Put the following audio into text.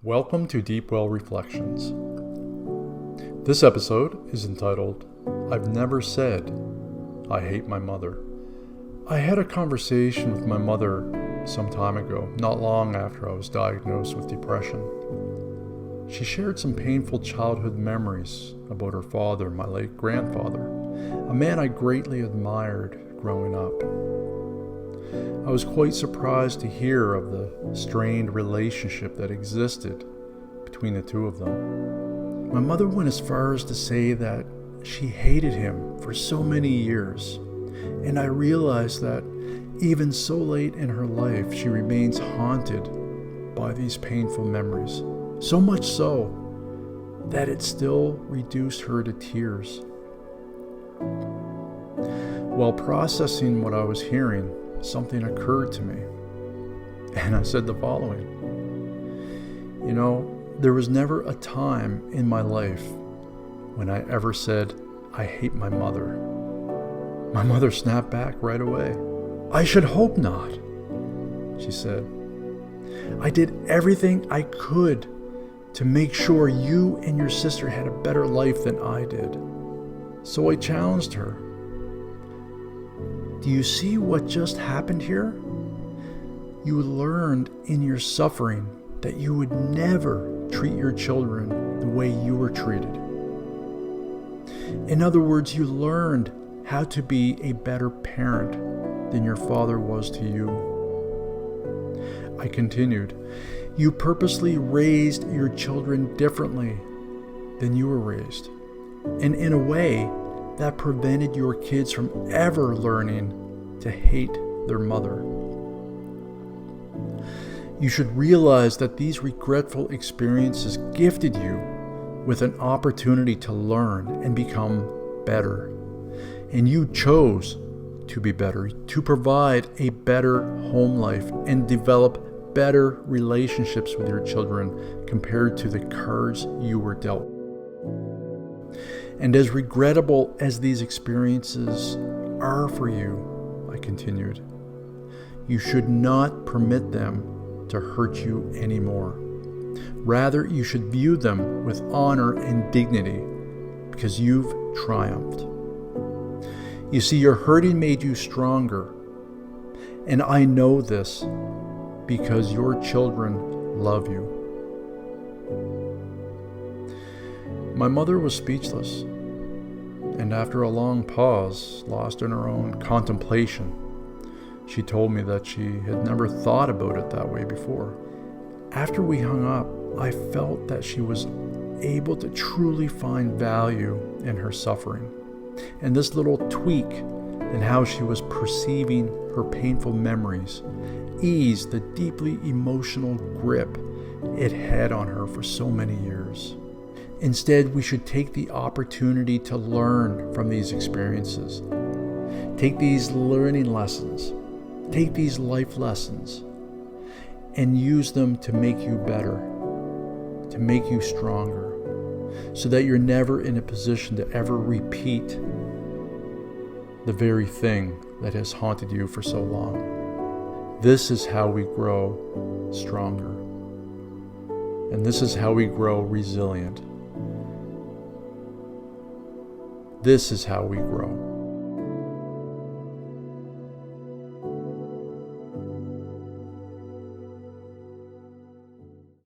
Welcome to Deep Well Reflections. This episode is entitled, I've Never Said I Hate My Mother. I had a conversation with my mother some time ago, not long after I was diagnosed with depression. She shared some painful childhood memories about her father, my late grandfather, a man I greatly admired growing up. I was quite surprised to hear of the strained relationship that existed between the two of them. My mother went as far as to say that she hated him for so many years, and I realized that even so late in her life, she remains haunted by these painful memories, so much so that it still reduced her to tears. While processing what I was hearing, something occurred to me, and I said the following. There was never a time in my life when I ever said, I hate my mother. My mother snapped back right away. I should hope not, she said. I did everything I could to make sure you and your sister had a better life than I did. So I challenged her. Do you see what just happened here? You learned in your suffering that you would never treat your children the way you were treated. In other words, you learned how to be a better parent than your father was to you. I continued, you purposely raised your children differently than you were raised. And in a way, that prevented your kids from ever learning to hate their mother. You should realize that these regretful experiences gifted you with an opportunity to learn and become better. And you chose to be better, to provide a better home life and develop better relationships with your children compared to the cards you were dealt. And as regrettable as these experiences are for you, I continued, you should not permit them to hurt you anymore. Rather, you should view them with honor and dignity because you've triumphed. You see, your hurting made you stronger. And I know this because your children love you. My mother was speechless, and after a long pause, lost in her own contemplation, she told me that she had never thought about it that way before. After we hung up, I felt that she was able to truly find value in her suffering, and this little tweak in how she was perceiving her painful memories eased the deeply emotional grip it had on her for so many years. Instead, we should take the opportunity to learn from these experiences. Take these learning lessons, take these life lessons, and use them to make you better, to make you stronger, so that you're never in a position to ever repeat the very thing that has haunted you for so long. This is how we grow stronger, and this is how we grow resilient. This is how we grow.